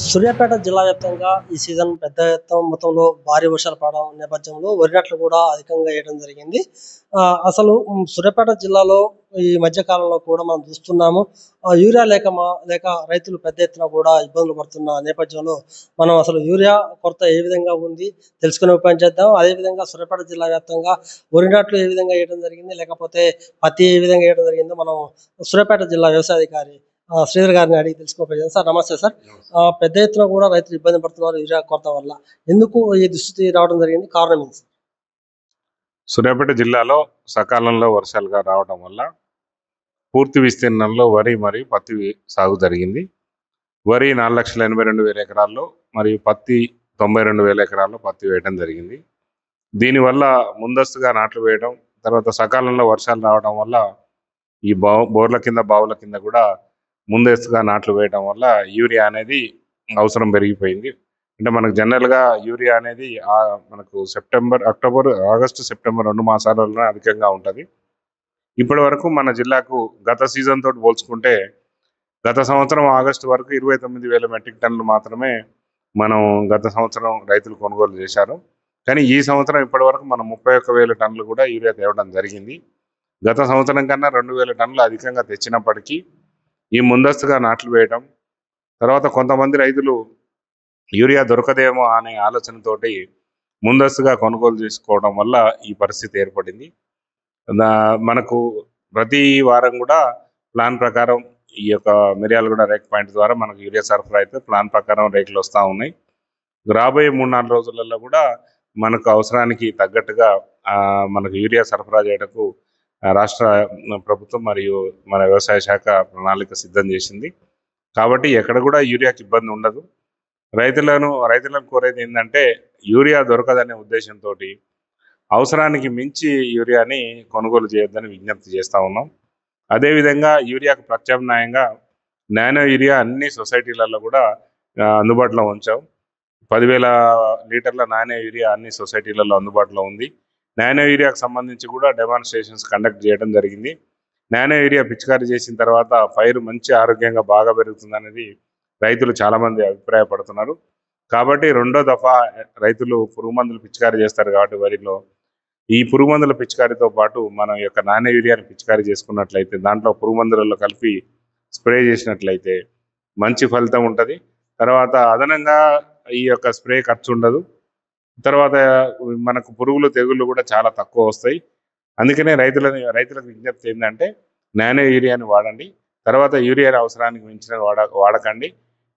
సూర్యాపేట జిల్లా వ్యాప్తంగా ఈ సీజన్ పెద్ద మొత్తంలో భారీ వర్షాలు పడడం నేపథ్యంలో వరి నాట్లు కూడా అధికంగా వేయడం జరిగింది. అసలు సూర్యాపేట జిల్లాలో ఈ మధ్య కాలంలో కూడా మనం చూస్తున్నాము, యూరియా లేక రైతులు పెద్ద ఎత్తున కూడా ఇబ్బందులు పడుతున్న నేపథ్యంలో మనం అసలు యూరియా కొరత ఏ విధంగా ఉంది తెలుసుకునే ఉపాయం చేద్దాం. అదేవిధంగా సూర్యాపేట జిల్లా వ్యాప్తంగా వరి నాట్లు ఏ విధంగా వేయడం జరిగింది, లేకపోతే పత్తి ఏ విధంగా వేయడం జరిగిందో మనం సూర్యాపేట జిల్లా వ్యవసాయ అధికారి శ్రీధర్ గారిని అడిగి తెలుసుకోవాలి. సార్ నమస్తే సార్. పెద్ద ఎత్తున కూడా రైతులు ఇబ్బంది పడుతున్నారు యూరియా కొరత వల్ల. ఎందుకు ఈ దుస్థితి రావడం జరిగింది, కారణం ఏంటి? సూర్యాపేట జిల్లాలో సకాలంలో వర్షాలుగా రావడం వల్ల పూర్తి విస్తీర్ణంలో వరి మరియు పత్తి సాగు జరిగింది. వరి 4,82,000 ఎకరాల్లో మరియు పత్తి 92,000 ఎకరాల్లో పత్తి వేయడం జరిగింది. దీనివల్ల ముందస్తుగా నాట్లు వేయడం, తర్వాత సకాలంలో వర్షాలు రావడం వల్ల ఈ బోర్ల కింద బావుల కింద కూడా ముందస్తుగా నాట్లు వేయడం వల్ల యూరియా అనేది అవసరం పెరిగిపోయింది. అంటే మనకు జనరల్గా యూరియా అనేది మనకు ఆగస్టు సెప్టెంబర్ 2 మాసాలలో అధికంగా ఉంటుంది. ఇప్పటి వరకు మన జిల్లాకు గత సీజన్ తోటి పోల్చుకుంటే గత సంవత్సరం ఆగస్టు వరకు 29,000 మెట్రిక్ టన్నులు మాత్రమే మనం గత సంవత్సరం రైతులు కొనుగోలు చేశారు. కానీ ఈ సంవత్సరం ఇప్పటి వరకు మనం 31,000 టన్నులు కూడా యూరియా తేవడం జరిగింది. గత సంవత్సరం కన్నా 2,000 టన్నులు అధికంగా తెచ్చినప్పటికీ ఈ ముందస్తుగా నాట్లు వేయడం, తర్వాత కొంతమంది రైతులు యూరియా దొరకదేమో అనే ఆలోచనతోటి ముందస్తుగా కొనుగోలు చేసుకోవడం వల్ల ఈ పరిస్థితి ఏర్పడింది. మనకు ప్రతి వారం కూడా ప్లాన్ ప్రకారం ఈ యొక్క మిర్యాలగూడ రేక్ పాయింట్ ద్వారా మనకు యూరియా సరఫరా అయితే ప్లాన్ ప్రకారం రేకులు వస్తూ ఉన్నాయి. రాబోయే 3-4 రోజులలో కూడా మనకు అవసరానికి తగ్గట్టుగా మనకు యూరియా సరఫరా చేయటకు రాష్ట్ర ప్రభుత్వం మరియు మన వ్యవసాయ శాఖ ప్రణాళిక సిద్ధం చేసింది. కాబట్టి ఎక్కడ కూడా యూరియాకి ఇబ్బంది ఉండదు. రైతులను కోరేది ఏంటంటే యూరియా దొరకదనే ఉద్దేశంతో అవసరానికి మించి యూరియాని కొనుగోలు చేయొద్దని విజ్ఞప్తి చేస్తూ ఉన్నాం. అదేవిధంగా యూరియాకు ప్రత్యామ్నాయంగా నానో యూరియా అన్ని సొసైటీలలో కూడా అందుబాటులో ఉంచాం. 10,000 లీటర్ల నానో యూరియా అన్ని సొసైటీలలో అందుబాటులో ఉంది. నానో యూరియాకు సంబంధించి కూడా డెమాన్స్ట్రేషన్స్ కండక్ట్ చేయడం జరిగింది. నానో యూరియా పిచికారీ చేసిన తర్వాత పైరు మంచి ఆరోగ్యంగా బాగా పెరుగుతుందనేది రైతులు చాలామంది అభిప్రాయపడుతున్నారు. కాబట్టి 2వ దఫా రైతులు పురుగు మందులు పిచికారీ చేస్తారు కాబట్టి వరిలో ఈ పురుగు మందుల పిచికారీతో పాటు మనం యొక్క నానో యూరియాని పిచికారీ చేసుకున్నట్లయితే, దాంట్లో పురుగు మందులలో కలిపి స్ప్రే చేసినట్లయితే మంచి ఫలితం ఉంటుంది. తర్వాత అదనంగా ఈ యొక్క స్ప్రే ఖర్చు ఉండదు. తర్వాత మనకు పురుగులు తెగుళ్ళు కూడా చాలా తక్కువ వస్తాయి. అందుకనే రైతులకు విజ్ఞప్తి ఏంటంటే నానో యూరియాని వాడండి. తర్వాత యూరియా అవసరానికి మించిన వాడకండి.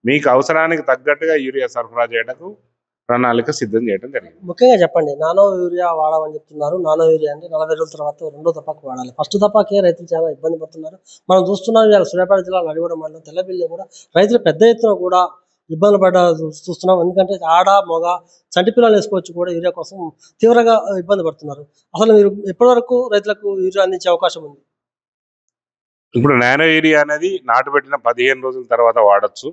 మీకు అవసరానికి తగ్గట్టుగా యూరియా సరఫరా చేయడానికి ప్రణాళిక సిద్ధం చేయడం జరిగింది. ముఖ్యంగా చెప్పండి, నానో యూరియా వాడమని చెప్తున్నారు. నానో యూరియా అంటే 40 రోజుల తర్వాత 2వ దఫాకి వాడాలి. ఫస్ట్ దఫాకే రైతులు చాలా ఇబ్బంది పడుతున్నారు. మనం చూస్తున్నాం ఇవాళ సూర్యాపేట జిల్లా నడిగూడెం మండలం తెల్లబిల్లి కూడా రైతులు పెద్ద ఎత్తున కూడా ఇబ్బందులు చూస్తున్నాం. ఎందుకంటే ఆడ మగ చంటి పిల్లలు వేసుకోవచ్చు కూడా యూరియా కోసం తీవ్రంగా ఇబ్బంది పడుతున్నారు. అసలు మీరు ఎప్పటి వరకు రైతులకు యూరియా అందించే అవకాశం ఉంది? ఇప్పుడు నానో యూరియా అనేది నాటుపెట్టిన 15 రోజుల తర్వాత వాడచ్చు.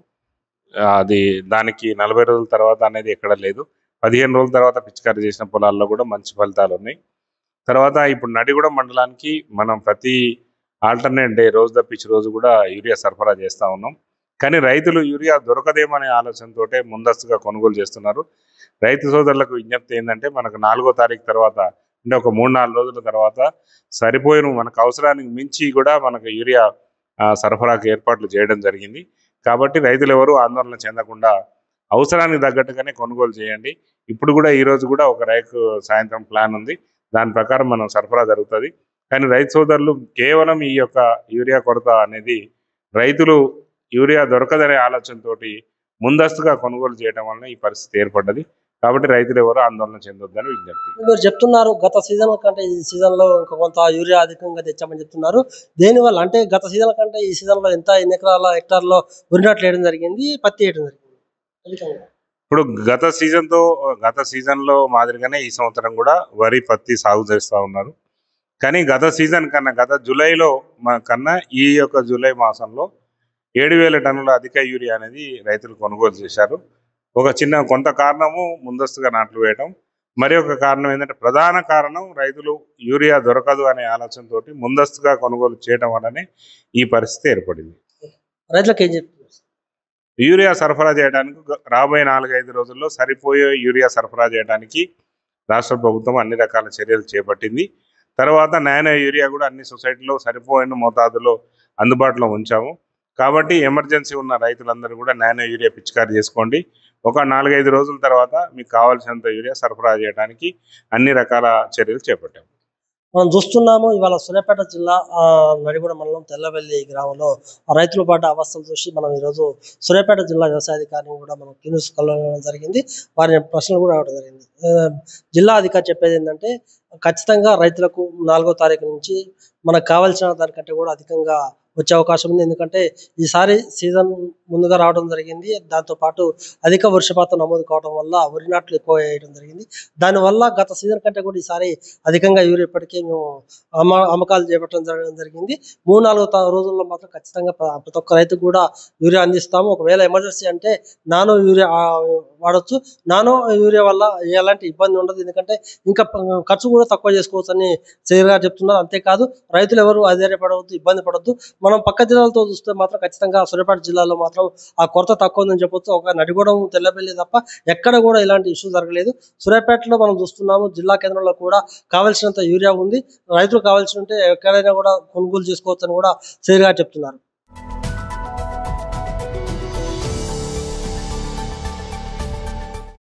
దానికి 40 రోజుల తర్వాత అనేది ఎక్కడ లేదు. 15 రోజుల తర్వాత పిచికారీ చేసిన పొలాల్లో కూడా మంచి ఫలితాలు ఉన్నాయి. తర్వాత ఇప్పుడు నడిగూడెం మండలానికి మనం ప్రతి ఆల్టర్నేట్ డే, రోజు తప్పించి రోజు కూడా యూరియా సరఫరా చేస్తూ ఉన్నాం. కానీ రైతులు యూరియా దొరకదేమనే ఆలోచనతో ముందస్తుగా కొనుగోలు చేస్తున్నారు. రైతు సోదరులకు విజ్ఞప్తి ఏంటంటే మనకు 4వ తారీఖు తర్వాత, అంటే ఒక 3-4 రోజుల తర్వాత సరిపోయిన మనకు అవసరానికి మించి కూడా మనకు యూరియా సరఫరాకు ఏర్పాట్లు చేయడం జరిగింది. కాబట్టి రైతులు ఎవరు ఆందోళన చెందకుండా అవసరానికి తగ్గట్టుగానే కొనుగోలు చేయండి. ఇప్పుడు కూడా ఈరోజు కూడా ఒక రేకు సాయంత్రం ప్లాన్ ఉంది, దాని ప్రకారం మనం సరఫరా జరుగుతుంది. కానీ రైతు సోదరులు కేవలం ఈ యొక్క యూరియా కొరత అనేది రైతులు యూరియా దొరకదనే ఆలోచనతో ముందస్తుగా కొనుగోలు చేయడం వలన ఈ పరిస్థితి ఏర్పడ్డది. కాబట్టి రైతులు ఎవరు ఆందోళన చెందొద్దని విజ్ఞప్తి. మీరు చెప్తున్నారు గత సీజన్ కంటే ఈ సీజన్లో ఇంకా కొంత యూరియా అధికంగా తెచ్చామని చెప్తున్నారు. దేనివల్ల అంటే గత సీజన్ కంటే ఈ సీజన్లో ఎన్ని హెక్టార్లో వరి నాట్లు వేయడం జరిగింది, పత్తి వేయడం జరిగింది? ఇప్పుడు గత సీజన్లో మాదిరిగానే ఈ సంవత్సరం కూడా వరి పత్తి సాగు చేస్తూ ఉన్నారు. కానీ గత సీజన్ కన్నా గత జూలైలో కన్నా ఈ యొక్క జూలై మాసంలో 7,000 టన్నుల అధిక యూరియా అనేది రైతులు కొనుగోలు చేశారు. కొంత కారణము ముందస్తుగా నాట్లు వేయడం, మరి ఒక కారణం ఏంటంటే ప్రధాన కారణం రైతులు యూరియా దొరకదు అనే ఆలోచనతోటి ముందస్తుగా కొనుగోలు చేయడం వల్లనే ఈ పరిస్థితి ఏర్పడింది. రైతులకు ఏం చెప్తున్నారు? యూరియా సరఫరా చేయడానికి రాబోయే 4-5 రోజుల్లో సరిపోయే యూరియా సరఫరా చేయడానికి రాష్ట్ర ప్రభుత్వం అన్ని రకాల చర్యలు చేపట్టింది. తర్వాత నానో యూరియా కూడా అన్ని సొసైటీలో సరిపోయిన మోతాదులో అందుబాటులో ఉంచాము. కాబట్టి ఎమర్జెన్సీ ఉన్న రైతులందరూ కూడా నానో యూరియా పిచికారీ చేసుకోండి. ఒక 4-5 రోజుల తర్వాత మీకు కావాల్సినంత యూరియా సరఫరా చేయడానికి అన్ని రకాల చర్యలు చేపట్టాము. మనం చూస్తున్నాము ఇవాళ సూర్యాపేట జిల్లా నడిగూడ మండలం తెల్లవెల్లి గ్రామంలో రైతులు పడ్డ అవస్థలు చూసి మనం ఈరోజు సూర్యాపేట జిల్లా వ్యవసాయాధికారిని కూడా మనం కలవడం జరిగింది. వారి ప్రశ్నలు కూడా రావడం జరిగింది. జిల్లా అధికారి చెప్పేది ఏంటంటే ఖచ్చితంగా రైతులకు 4వ తారీఖు నుంచి మనకు కావాల్సిన దానికంటే కూడా అధికంగా వచ్చే అవకాశం ఉంది. ఎందుకంటే ఈసారి సీజన్ ముందుగా రావడం జరిగింది. దాంతోపాటు అధిక వర్షపాతం నమోదు కావడం వల్ల వరి నాట్లు ఎక్కువ వేయడం జరిగింది. దానివల్ల గత సీజన్ కంటే కూడా ఈసారి అధికంగా యూరియా ఇప్పటికే మేము అమ్మకాలు చేపట్టడం జరిగింది. 3-4 రోజుల్లో మాత్రం ఖచ్చితంగా ప్రతి ఒక్క రైతుకు కూడా యూరియా అందిస్తాము. ఒకవేళ ఎమర్జెన్సీ అంటే నానో యూరియా వాడొచ్చు. నానో యూరియా వల్ల ఎలాంటి ఇబ్బంది ఉండదు. ఎందుకంటే ఇంకా ఖర్చు కూడా తక్కువ చేసుకోవచ్చు అని శ్రీగా చెప్తున్నారు. అంతేకాదు రైతులు ఎవరు ఆశ్చర్యపడవద్దు, ఇబ్బంది పడవద్దు. మనం పక్క జిల్లాలతో చూస్తే మాత్రం ఖచ్చితంగా సూర్యాపేట జిల్లాలో మాత్రం ఆ కొరత తక్కువ ఉందని చెప్పొచ్చు. ఒక నడిగూడెం, తెల్లపల్లి తప్ప ఎక్కడ కూడా ఇలాంటి ఇష్యూ జరగలేదు. సూర్యాపేటలో మనం చూస్తున్నాము జిల్లా కేంద్రంలో కూడా కావాల్సినంత యూరియా ఉంది. రైతులు కావాల్సి ఉంటే ఎక్కడైనా కూడా కొనుగోలు చేసుకోవచ్చు అని కూడా శ్రీగా చెప్తున్నారు.